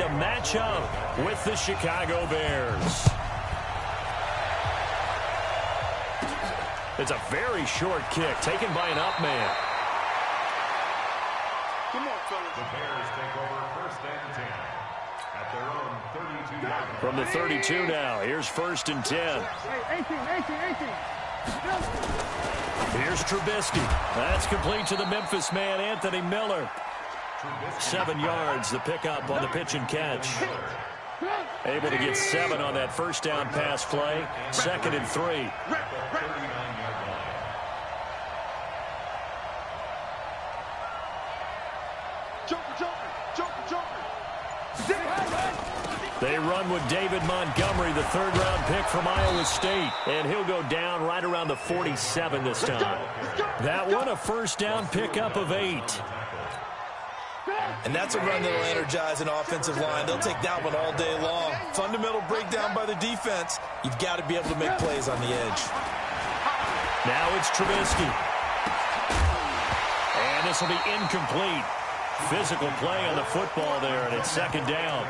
to match up with the Chicago Bears. It's a very short kick taken by an up man. Come on, fellas. The Bears take over 1st and 10 at their own 32-yard line. From the 32 now, here's 1st and 10. 18. Here's Trubisky. That's complete to the Memphis man, Anthony Miller. 7 yards, the pickup on the pitch and catch. Able to get 7 on that first down pass play. 2nd and 3. They run with David Montgomery, the 3rd-round pick from Iowa State. And he'll go down right around the 47 this time. That one, a first down pickup of 8. And that's a run that will energize an offensive line. They'll take that one all day long. Fundamental breakdown by the defense. You've got to be able to make plays on the edge. Now it's Trubisky. And this will be incomplete. Physical play on the football there, and it's 2nd down.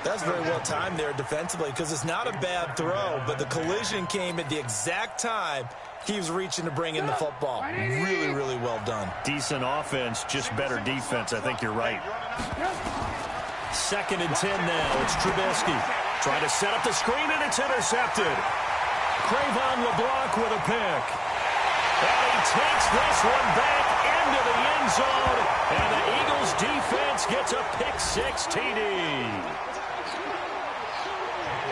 That's very well timed there defensively because it's not a bad throw, but the collision came at the exact time he was reaching to bring in the football. Really, really well done. Decent offense, just better defense. I think you're right. 2nd and 10 now. It's Trubisky. Trying to set up the screen, and it's intercepted. Cravon LeBlanc with a pick. And he takes this one back into the end zone, and the Eagles defense gets a pick-6 TD.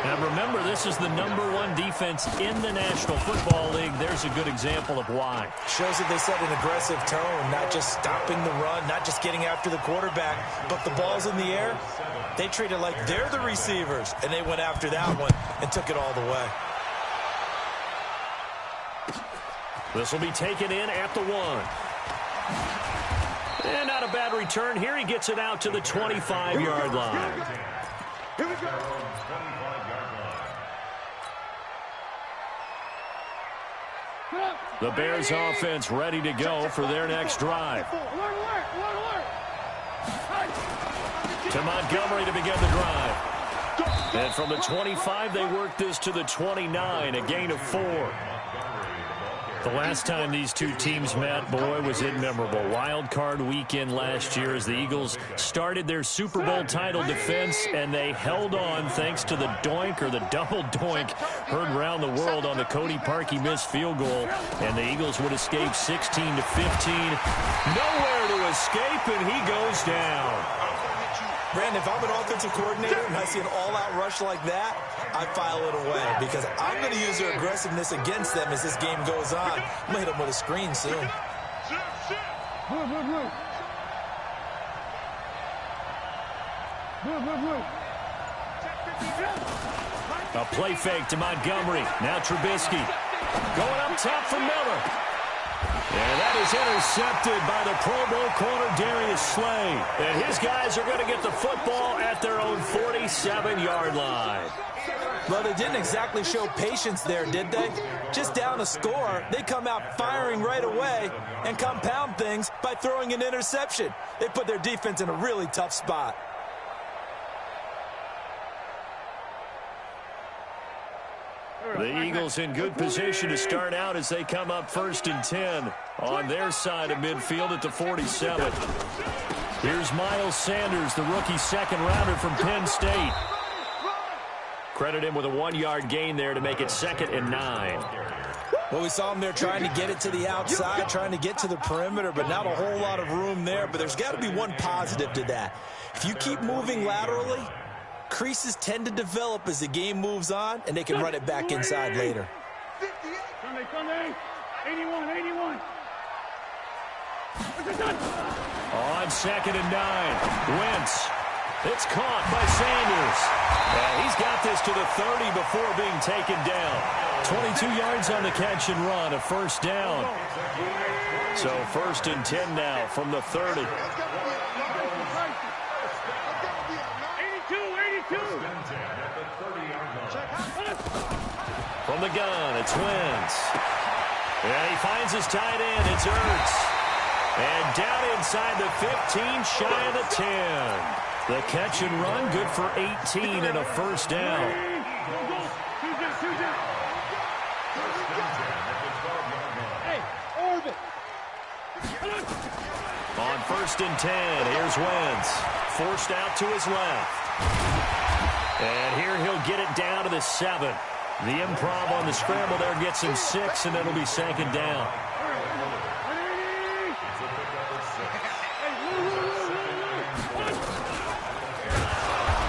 And remember, this is the #1 defense in the National Football League. There's a good example of why. Shows that they set an aggressive tone, not just stopping the run, not just getting after the quarterback, but the ball's in the air. They treat it like they're the receivers, and they went after that one and took it all the way. This will be taken in at the 1. And not a bad return here. He gets it out to the 25-yard line. Here we go. The Bears offense ready to go for their next drive. To Montgomery to begin the drive. And from the 25, they work this to the 29, a gain of 4. The last time these two teams met, boy, was it memorable. Wild card weekend last year as the Eagles started their Super Bowl title defense, and they held on thanks to the doink or the double doink heard around the world on the Cody Parkey missed field goal, and the Eagles would escape 16-15. Nowhere to escape, and he goes down. Brandon, if I'm an offensive coordinator and I see an all-out rush like that, I file it away because I'm going to use their aggressiveness against them as this game goes on. I'm going to hit them with a screen soon. A play fake to Montgomery. Now Trubisky. Going up top for Miller. And that is intercepted by the Pro Bowl corner, Darius Slay. And his guys are going to get the football at their own 47-yard line. Well, they didn't exactly show patience there, did they? Just down a score, they come out firing right away and compound things by throwing an interception. They put their defense in a really tough spot. The Eagles in good position to start out as they come up 1st and 10 on their side of midfield at the 47. Here's Miles Sanders, the rookie 2nd-rounder from Penn State. Credit him with a 1-yard gain there to make it 2nd and 9. Well, we saw him there trying to get it to the outside, trying to get to the perimeter, but not a whole lot of room there. But there's got to be one positive to that. If you keep moving laterally, creases tend to develop as the game moves on, and they can run it back inside later. Sunday, 81. On 2nd and 9, Wentz. It's caught by Sanders. And he's got this to the 30 before being taken down. 22 yards on the catch and run, a first down. So 1st and 10 now from the 30. 82. From the gun, it's Wentz. And he finds his tight end, it's Ertz. And down inside the 15, shy of the 10. The catch and run, good for 18 and a first down. On 1st and 10, here's Wentz. Forced out to his left. And here he'll get it down to the 7. The improv on the scramble there gets him 6, and it'll be 2nd down.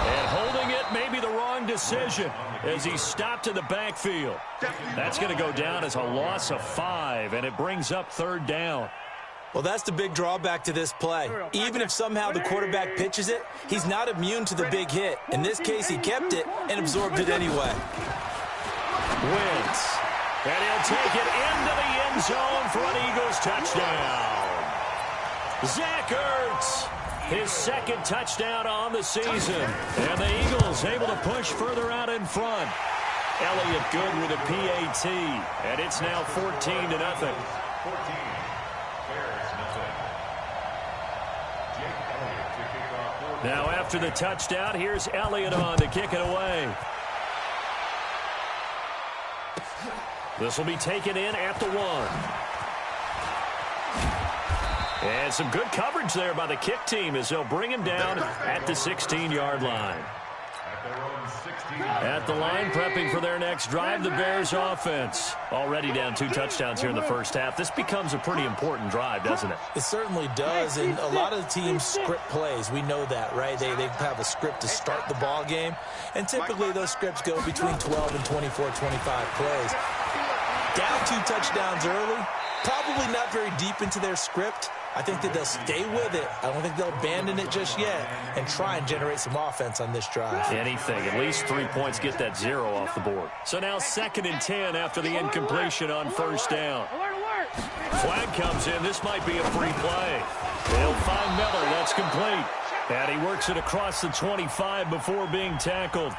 And holding it may be the wrong decision as he's stopped in the backfield. That's going to go down as a loss of 5, and it brings up 3rd down. Well, that's the big drawback to this play. Even if somehow the quarterback pitches it, he's not immune to the big hit. In this case, he kept it and absorbed it anyway. Wentz. And he'll take it into the end zone for an Eagles touchdown. Zach Ertz, his 2nd touchdown on the season. And the Eagles able to push further out in front. Elliott good with a PAT. And it's now 14-0. Now after the touchdown, here's Elliott on to kick it away. This will be taken in at the 1. And some good coverage there by the kick team as they'll bring him down at the 16-yard line. At the line, prepping for their next drive, the Bears offense. Already down 2 touchdowns here in the first half. This becomes a pretty important drive, doesn't it? It certainly does, and a lot of the teams script plays. We know that, right? They have a script to start the ball game, and typically those scripts go between 12 and 24, 25 plays. Down 2 touchdowns early, probably not very deep into their script. I think that they'll stay with it. I don't think they'll abandon it just yet and try and generate some offense on this drive. Anything. At least 3 points, get that 0 off the board. So now 2nd and 10 after the incompletion on 1st down. Flag comes in. This might be a free play. They'll find Miller. That's complete. And he works it across the 25 before being tackled.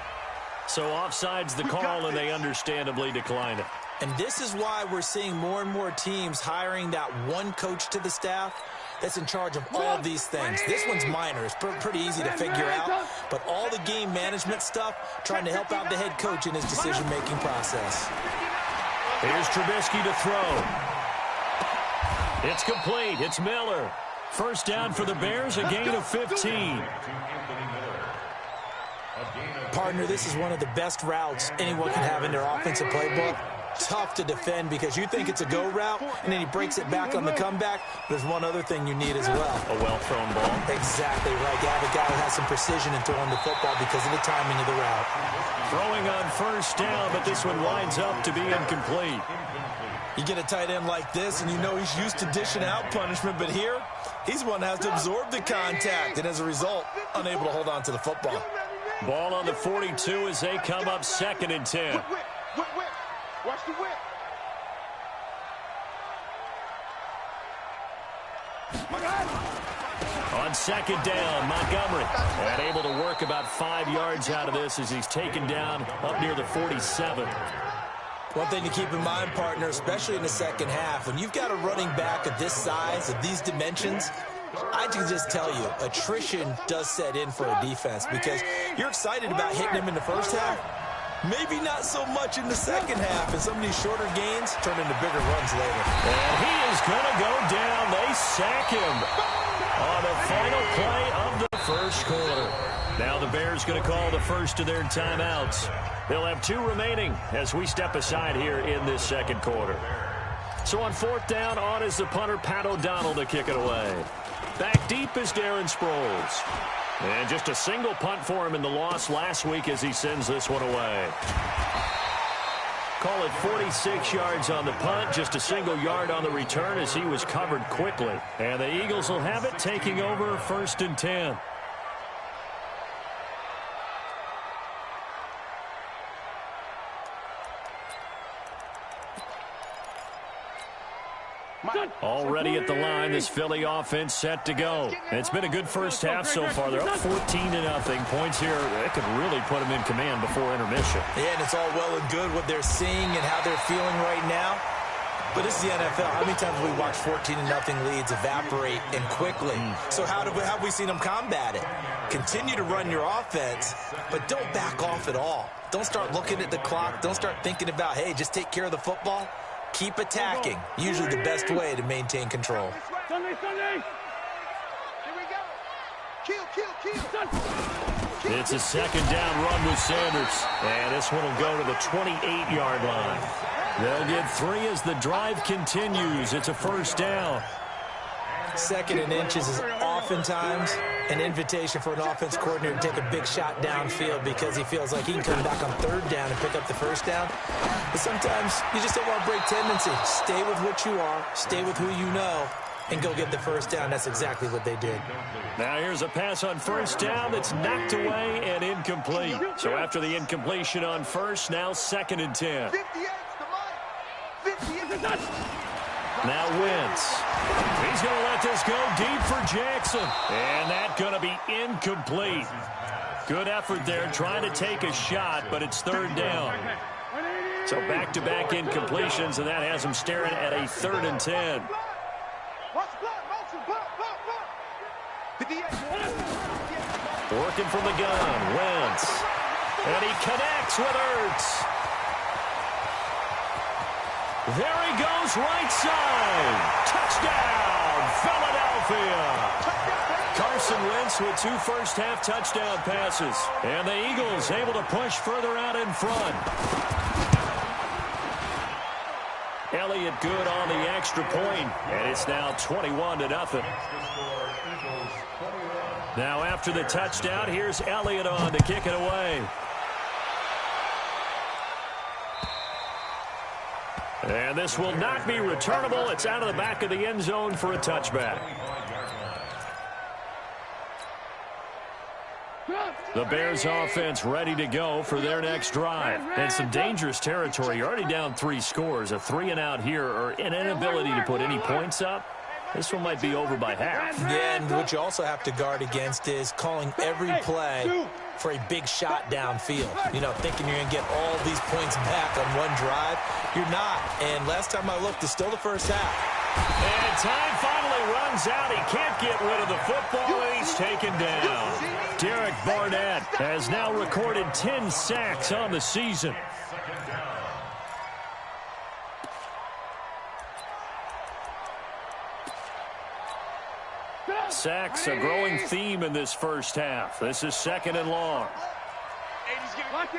So offside's the call, and they understandably decline it. And this is why we're seeing more and more teams hiring that one coach to the staff that's in charge of all of these things. This one's minor. It's pretty easy to figure out. But all the game management stuff, trying to help out the head coach in his decision-making process. Here's Trubisky to throw. It's complete. It's Miller. First down for the Bears, a gain of 15. Partner, this is one of the best routes anyone can have in their offensive playbook. Tough to defend because you think it's a go route, and then he breaks it back on the comeback. There's one other thing you need as well. A well-thrown ball. Exactly right. You have a guy who has some precision in throwing the football because of the timing of the route. Throwing on 1st down, but this one winds up to be incomplete. You get a tight end like this, and you know he's used to dishing out punishment, but here, he's one that has to absorb the contact, and as a result, unable to hold on to the football. Ball on the 42 as they come up 2nd and 10. Watch the whip. On 2nd down, Montgomery. And able to work about 5 yards out of this as he's taken down up near the 47. One thing to keep in mind, partner, especially in the second half, when you've got a running back of this size, of these dimensions, I can just tell you, attrition does set in for a defense because you're excited about hitting him in the first half. Maybe not so much in the second half, and some of these shorter gains turn into bigger runs later. And he is going to go down. They sack him on the final play of the first quarter. Now the Bears going to call the first of their timeouts. They'll have 2 remaining as we step aside here in this second quarter. So on 4th down, on is the punter, Pat O'Donnell, to kick it away. Back deep is Darren Sproles. And just a single punt for him in the loss last week as he sends this one away. Call it 46 yards on the punt, just a single yard on the return as he was covered quickly. And the Eagles will have it, taking over 1st and 10. Already at the line, this Philly offense set to go. And it's been a good first half so far. They're up 14-0. Points here, that could really put them in command before intermission. Yeah, and it's all well and good what they're seeing and how they're feeling right now. But this is the NFL. How many times have we watched 14-0 leads evaporate and quickly? So how have we seen them combat it? Continue to run your offense, but don't back off at all. Don't start looking at the clock. Don't start thinking about, hey, just take care of the football. Keep attacking. Usually the best way to maintain control. Sunday. Here we go. Kill. It's a second down run with Sanders. And this one will go to the 28-yard line. They'll get 3 as the drive continues. It's a first down. Second and inches is oftentimes an invitation for an offense coordinator to take a big shot downfield because he feels like he can come back on third down and pick up the first down. But sometimes you just don't want to break tendency. Stay with what you are, stay with who you know, and go get the first down. That's exactly what they did. Now here's a pass on first down that's knocked away and incomplete. So after the incompletion on first, now 2nd and 10. 58. Now Wentz. He's going to let this go deep for Jackson. And that's going to be incomplete. Good effort there trying to take a shot, but it's 3rd down. So back-to-back incompletions, and that has him staring at a 3rd and 10. Working from the gun, Wentz. And he connects with Ertz. There he goes, right side. Touchdown, Philadelphia. Carson Wentz with 2 first-half touchdown passes. And the Eagles able to push further out in front. Elliott good on the extra point, and it's now 21-0. Now after the touchdown, here's Elliott on to kick it away. And this will not be returnable. It's out of the back of the end zone for a touchback. The Bears offense ready to go for their next drive. And some dangerous territory. You're already down 3 scores. A 3-and-out here or an inability to put any points up. This one might be over by half. Yeah, and what you also have to guard against is calling every play for a big shot downfield. You know, thinking you're going to get all these points back on one drive. You're not. And last time I looked, it's still the first half. And time finally runs out. He can't get rid of the football, and he's taken down. Derek Barnett has now recorded 10 sacks on the season. Sacks, a growing theme in this first half. This is 2nd and long. Lock in.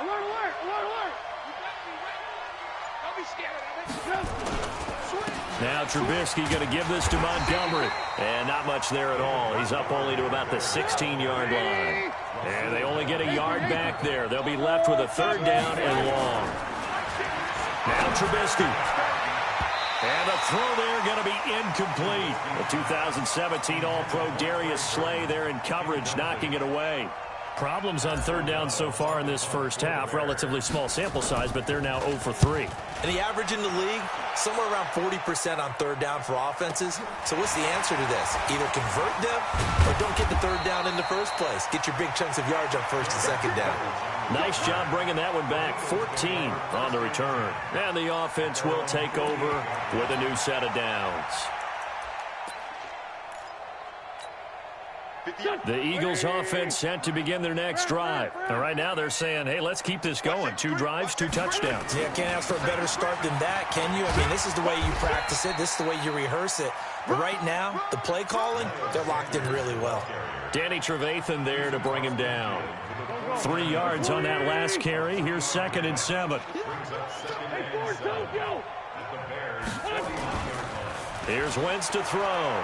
Alert. Don't be scared of it. Now Trubisky going to give this to Montgomery. And not much there at all. He's up only to about the 16-yard line. And they only get a yard back there. They'll be left with a 3rd down and long. Now Trubisky. And the throw there going to be incomplete. The 2017 All-Pro Darius Slay there in coverage, knocking it away. Problems on 3rd down so far in this first half. Relatively small sample size, but they're now 0 for 3. And the average in the league, somewhere around 40% on 3rd down for offenses. So what's the answer to this? Either convert them or don't get the 3rd down in the first place. Get your big chunks of yards on 1st and 2nd down. Nice job bringing that one back. 14 on the return. And the offense will take over with a new set of downs. The Eagles offense set to begin their next drive. And right now they're saying, hey, let's keep this going. 2 drives, 2 touchdowns. Yeah, can't ask for a better start than that, can you? I mean, this is the way you practice it. This is the way you rehearse it. But right now, the play calling, they're locked in really well. Danny Trevathan there to bring him down. 3 yards on that last carry. Here's 2nd and 7. Here's Wentz to throw.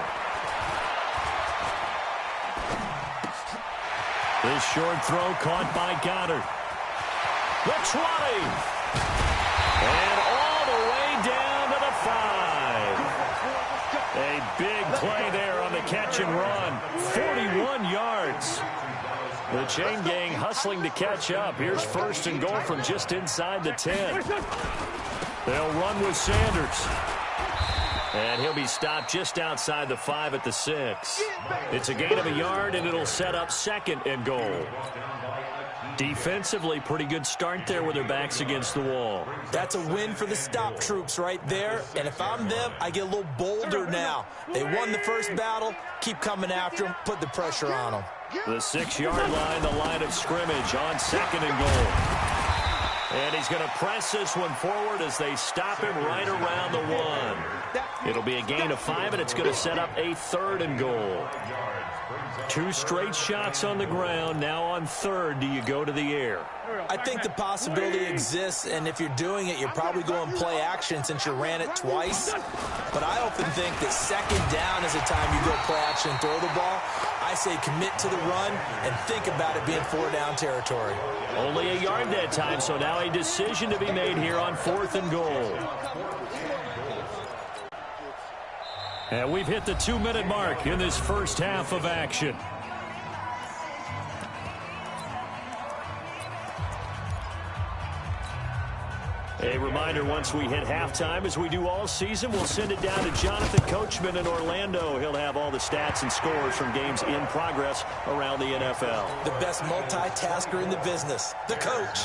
This short throw caught by Goddard. The 20. And all the way down to the 5. A big play there on the catch and run. 41 yards. The chain gang hustling to catch up. Here's 1st and goal from just inside the 10. They'll run with Sanders. And he'll be stopped just outside the 5 at the 6. It's a gain of a yard, and it'll set up 2nd and goal. Defensively, pretty good start there with their backs against the wall. That's a win for the stop troops right there. And if I'm them, I get a little bolder now. They won the first battle. Keep coming after them. Put the pressure on them. The 6-yard line, the line of scrimmage on 2nd and goal. And he's going to press this one forward as they stop him right around the 1. It'll be a gain of 5, and it's going to set up a 3rd and goal. 2 straight shots on the ground. Now on 3rd, do you go to the air? I think the possibility exists, and if you're doing it, you're probably going play action since you ran it twice. But I often think that 2nd down is the time you go play action and throw the ball. I say commit to the run and think about it being 4-down territory. Only a yard that time, so now a decision to be made here on 4th and goal. And we've hit the 2-minute mark in this first half of action. A reminder, once we hit halftime, as we do all season, we'll send it down to Jonathan Coachman in Orlando. He'll have all the stats and scores from games in progress around the NFL. The best multitasker in the business, the coach.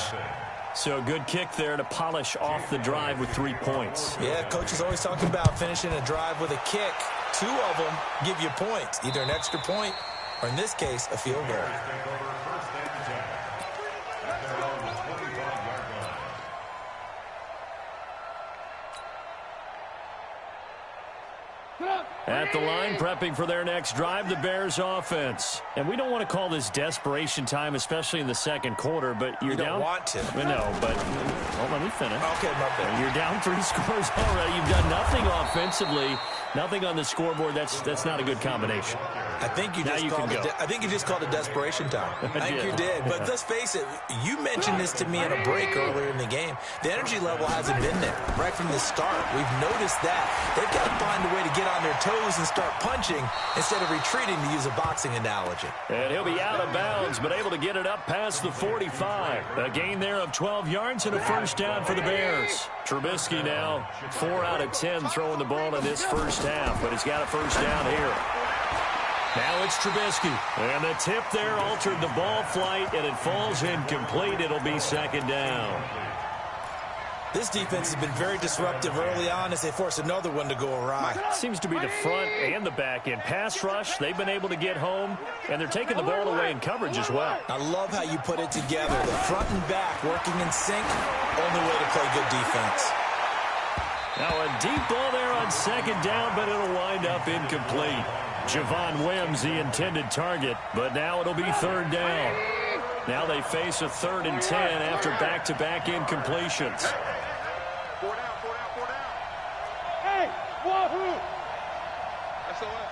So good kick there to polish off the drive with 3 points. Yeah, coach is always talking about finishing a drive with a kick. 2 of them give you points, either an extra point or, in this case, a field goal. At the line, prepping for their next drive, the Bears offense. And we don't want to call this desperation time, especially in the 2nd quarter, but you're down. You don't want to. No, but let me finish. Okay, my bad. You're down 3 scores already. You've done nothing offensively, nothing on the scoreboard. That's not a good combination. I think you just called it desperation time. I think you did. But let's face it, you mentioned this to me in a break earlier in the game. The energy level hasn't been there right from the start. We've noticed that. They've got to find a way to get on their toes and start punching instead of retreating, to use a boxing analogy. And he'll be out of bounds, but able to get it up past the 45. A gain there of 12 yards and a first down for the Bears. Trubisky now 4 out of 10 throwing the ball in this first half, but he's got a first down here. Now it's Trubisky. And the tip there altered the ball flight, and it falls incomplete. It'll be 2nd down. This defense has been very disruptive early on as they force another one to go awry. Seems to be the front and the back end. Pass rush, they've been able to get home, and they're taking the ball away in coverage as well. I love how you put it together. The front and back working in sync, only way to play good defense. Now a deep ball there on 2nd down, but it'll wind up incomplete. Javon Wims, the intended target, but now it'll be 3rd down. Now they face a 3rd and 10 after back-to-back incompletions. 4 down. Hey, wahoo! SOS.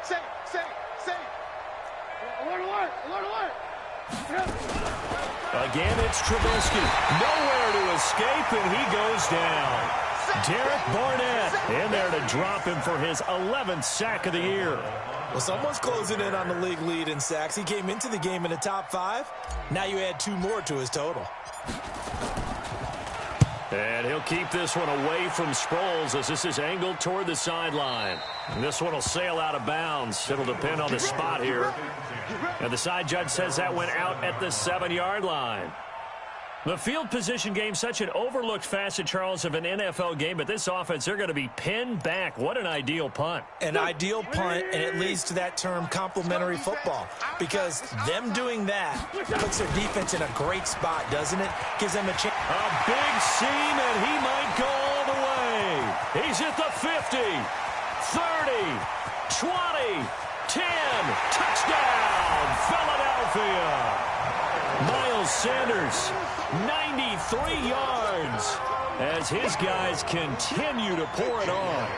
Say. Alert. Again, it's Trubisky. Nowhere to escape, and he goes down. Derek Barnett in there to drop him for his 11th sack of the year. Well, someone's closing in on the league lead in sacks. He came into the game in the top 5. Now you add 2 more to his total. And he'll keep this one away from Sproles as this is angled toward the sideline. And this one will sail out of bounds. It'll depend on the spot here. And the side judge says that went out at the 7-yard line. The field position game, such an overlooked facet, Charles, of an NFL game, but this offense, they're going to be pinned back. What an ideal punt. An ideal punt, and it leads to that term complementary football, because them doing that puts their defense in a great spot, doesn't it? Gives them a chance. A big seam, and he might go all the way. He's at the 50, 30, 20, 10. Touchdown, Philadelphia. Miles Sanders, 93 yards as his guys continue to pour it on.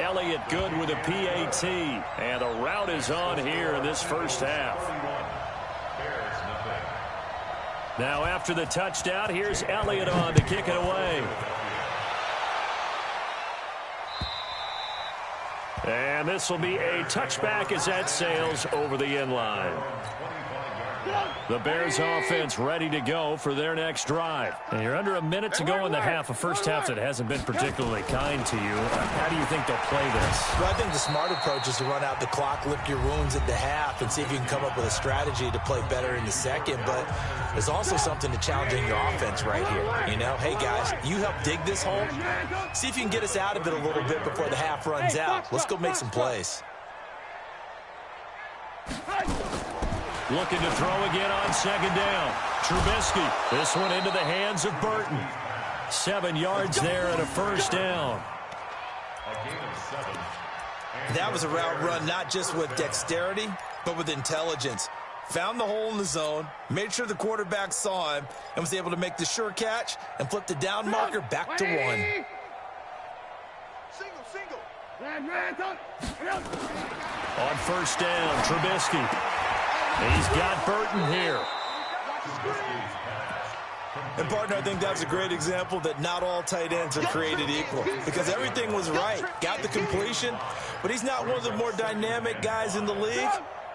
Elliott good with a PAT, and the route is on here in this first half. Now after the touchdown, here's Elliott on to kick it away. And this will be a touchback as that sails over the end line. The Bears offense ready to go for their next drive. And you're under a minute to go in the half, a first half that hasn't been particularly kind to you. How do you think they'll play this? Well, I think the smart approach is to run out the clock, lick your wounds at the half, and see if you can come up with a strategy to play better in the second. But there's also something to challenging your offense right here. You know, hey, guys, you help dig this hole. See if you can get us out of it a little bit before the half runs out. Let's go make some plays. Looking to throw again on second down. Trubisky. This one into the hands of Burton. 7 yards there and a first down. That was a route run not just with dexterity, but with intelligence. Found the hole in the zone, made sure the quarterback saw him, and was able to make the sure catch and flip the down marker back to 1. Single. On first down, Trubisky. He's got Burton here. And, partner, I think that's a great example that not all tight ends are created equal, because everything was right. Got the completion, but he's not one of the more dynamic guys in the league.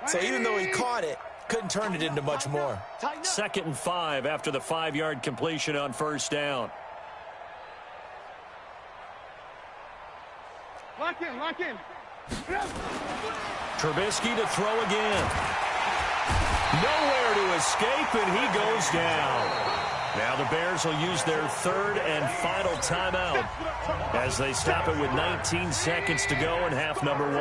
So even though he caught it, couldn't turn it into much more. 2nd and 5 after the 5-yard completion on first down. Lock in. Trubisky to throw again. Nowhere to escape, and he goes down. Now the Bears will use their 3rd and final timeout as they stop it with 19 seconds to go in half number 1.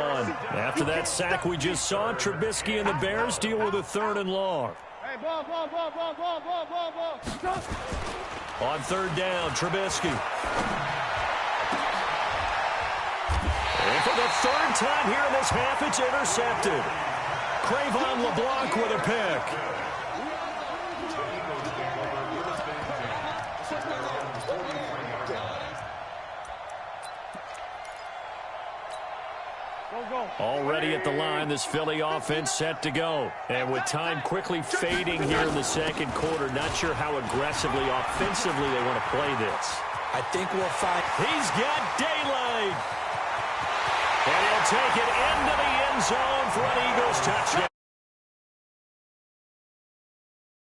After that sack we just saw, Trubisky and the Bears deal with a 3rd and long. Hey, ball. On 3rd down, Trubisky. And for the 3rd time here in this half, it's intercepted. Crayvon LeBlanc with a pick. Already at the line, this Philly offense set to go. And with time quickly fading here in the 2nd quarter, not sure how aggressively, offensively they want to play this. I think we'll find... He's got daylight. And he'll take it into the end zone for an Eagles touchdown.